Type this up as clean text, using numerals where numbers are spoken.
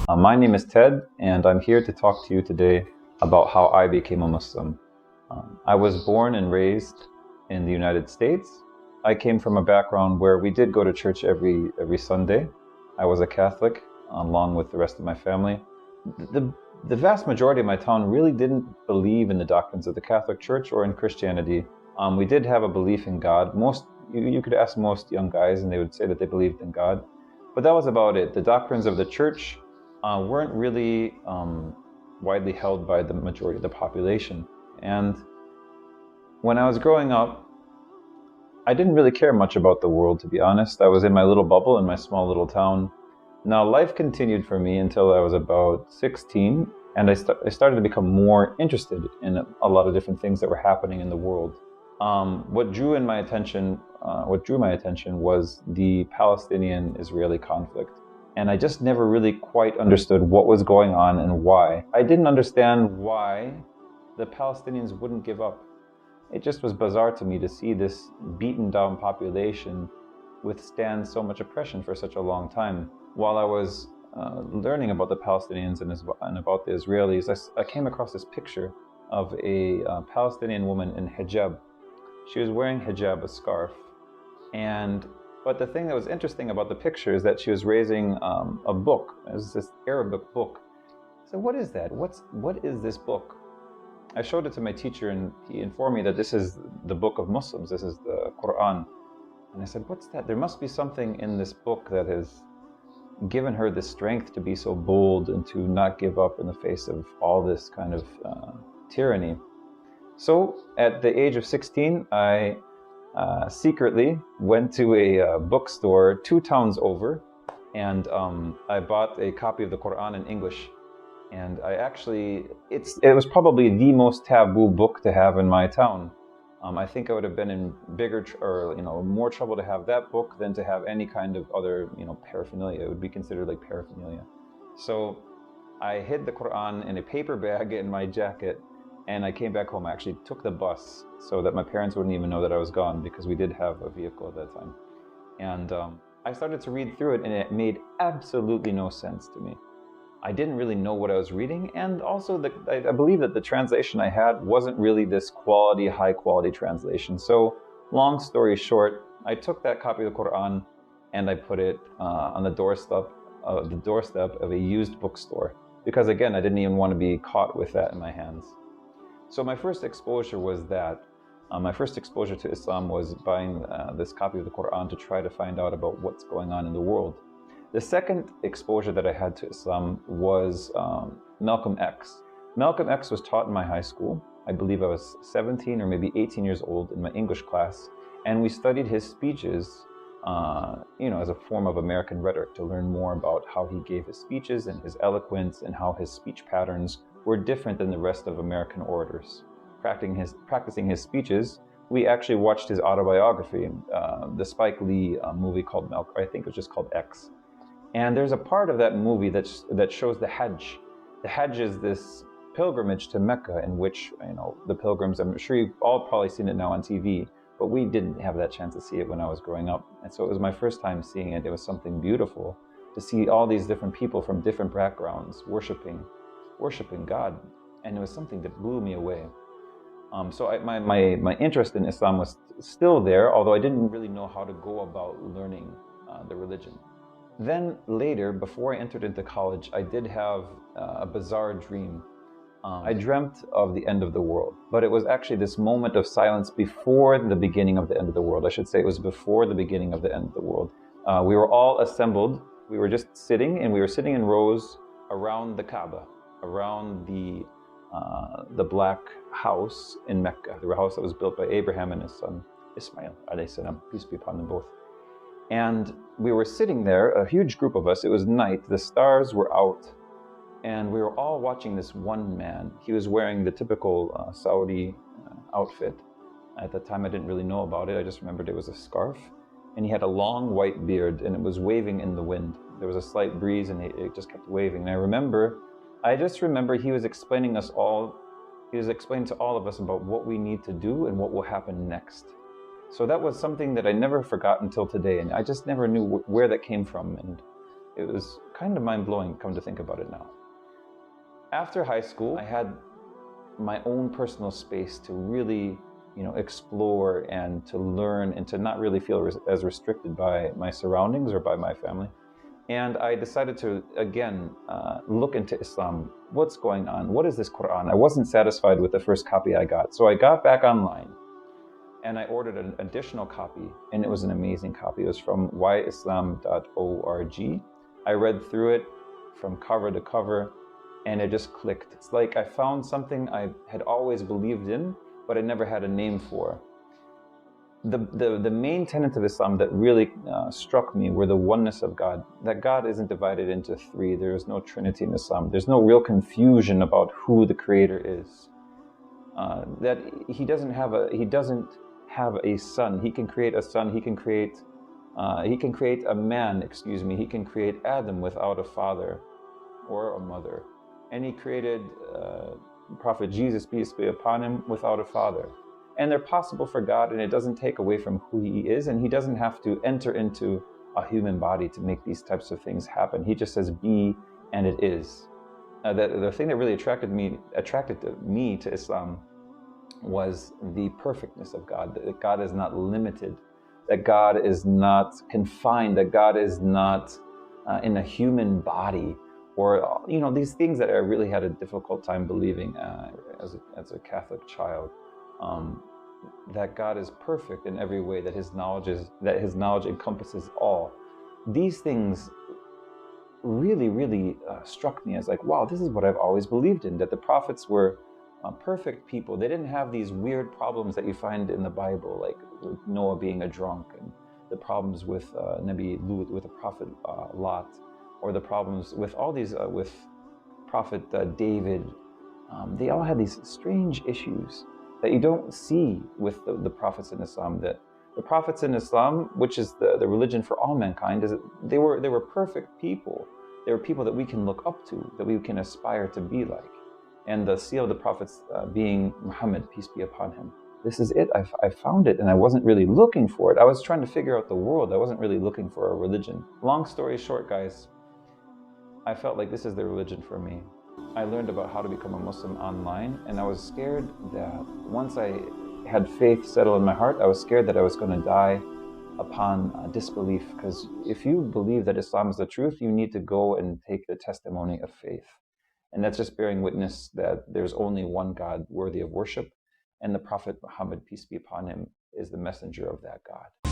My name is Ted, and I'm here to talk to you today about how I became a Muslim. I was born and raised in the United States. I came from a background where we did go to church every Sunday. I was a Catholic, along with the rest of my family. The vast majority of my town really didn't believe in the doctrines of the Catholic Church or in Christianity. We did have a belief in God. You could ask most young guys, and they would say that they believed in God. But that was about it. The doctrines of the church weren't really widely held by the majority of the population. And when I was growing up, I didn't really care much about the world, to be honest. I was in my little bubble in my small little town. Now, life continued for me until I was about 16, and I started to become more interested in a lot of different things that were happening in the world. What drew my attention was the Palestinian-Israeli conflict. And I just never really quite understood what was going on and why. I didn't understand why the Palestinians wouldn't give up. It just was bizarre to me to see this beaten down population withstand so much oppression for such a long time. While I was learning about the Palestinians and about the Israelis, I came across this picture of a Palestinian woman in hijab. She was wearing hijab, a scarf, but the thing that was interesting about the picture is that she was raising a book. It was this Arabic book. So what is that? What is this book? I showed it to my teacher, and he informed me that this is the book of Muslims. This is the Qur'an. And I said, what's that? There must be something in this book that has given her the strength to be so bold and to not give up in the face of all this kind of tyranny. So at the age of 16, I secretly went to a bookstore 2 towns over, and I bought a copy of the Qur'an in English. And it was probably the most taboo book to have in my town. I think I would have been in more trouble to have that book than to have any kind of other, paraphernalia. It would be considered like paraphernalia. So I hid the Qur'an in a paper bag in my jacket, and I came back home. I actually took the bus so that my parents wouldn't even know that I was gone, because we did have a vehicle at that time. And I started to read through it, and it made absolutely no sense to me. I didn't really know what I was reading, and also I believe that the translation I had wasn't really this high quality translation. So long story short, I took that copy of the Qur'an and I put it on the doorstep of a used bookstore, because again, I didn't even want to be caught with that in my hands. So my first exposure was that. My first exposure to Islam was buying this copy of the Qur'an to try to find out about what's going on in the world. The second exposure that I had to Islam was Malcolm X. Malcolm X was taught in my high school. I believe I was 17 or maybe 18 years old in my English class, and we studied his speeches as a form of American rhetoric, to learn more about how he gave his speeches and his eloquence, and how his speech patterns were different than the rest of American orators. Practicing his speeches, we actually watched his autobiography, the Spike Lee movie called Malcolm. I think it was just called X. And there's a part of that movie that shows the Hajj. The Hajj is this pilgrimage to Mecca in which, the pilgrims, I'm sure you've all probably seen it now on TV, but we didn't have that chance to see it when I was growing up. And so it was my first time seeing it. It was something beautiful to see all these different people from different backgrounds worshiping God. And it was something that blew me away. So my interest in Islam was still there, although I didn't really know how to go about learning the religion. Then later, before I entered into college, I did have a bizarre dream. I dreamt of the end of the world, but it was actually this moment of silence before the beginning of the end of the world. I should say it was before the beginning of the end of the world. We were all assembled. We were just sitting, and we were sitting in rows around the Kaaba, around the black house in Mecca, the house that was built by Abraham and his son Ismail, alayhi salam, peace be upon them both. And we were sitting there, a huge group of us. It was night, the stars were out, and we were all watching this one man. He was wearing the typical Saudi outfit. At the time, I didn't really know about it. I just remembered it was a scarf, and he had a long white beard, and it was waving in the wind. There was a slight breeze, and it just kept waving. And I just remember he was explaining to all of us about what we need to do and what will happen next. So that was something that I never forgot until today, and I just never knew where that came from. And It was kind of mind-blowing, come to think about it now. After high school, I had my own personal space to really, explore and to learn and to not really feel as restricted by my surroundings or by my family. And I decided to, again, look into Islam. What's going on? What is this Qur'an? I wasn't satisfied with the first copy I got. So I got back online and I ordered an additional copy, and it was an amazing copy. It was from yislam.org. I read through it from cover to cover, and it just clicked. It's like I found something I had always believed in, but I never had a name for. The main tenet of Islam that really struck me were the oneness of God, that God isn't divided into three. There is no Trinity in Islam. There's no real confusion about who the Creator is. That He doesn't have a son. He can create a son. He can create a man. He can create Adam without a father or a mother, and He created Prophet Jesus, peace be upon him, without a father. And they're possible for God, and it doesn't take away from who He is, and He doesn't have to enter into a human body to make these types of things happen. He just says be, and it is. The thing that really attracted me to Islam was the perfectness of God, that God is not limited, that God is not confined, that God is not in a human body, or these things that I really had a difficult time believing as a Catholic child. That God is perfect in every way, that His knowledge encompasses all. These things really, really struck me as like, wow, this is what I've always believed in, that the prophets were perfect people. They didn't have these weird problems that you find in the Bible, like Noah being a drunk, and the problems with Nabi Lut, with the prophet Lot, or the problems with all these, with Prophet David. They all had these strange issues that you don't see with the prophets in Islam. That the prophets in Islam, which is the religion for all mankind, is that they were perfect people. They were people that we can look up to, that we can aspire to be like. And the seal of the prophets being Muhammad, peace be upon him. This is it. I found it, and I wasn't really looking for it. I was trying to figure out the world. I wasn't really looking for a religion. Long story short, guys, I felt like this is the religion for me. I learned about how to become a Muslim online, and I was scared that once I had faith settle in my heart, I was scared that I was going to die upon disbelief, because if you believe that Islam is the truth, you need to go and take the testimony of faith. And that's just bearing witness that there's only one God worthy of worship, and the Prophet Muhammad, peace be upon him, is the messenger of that God.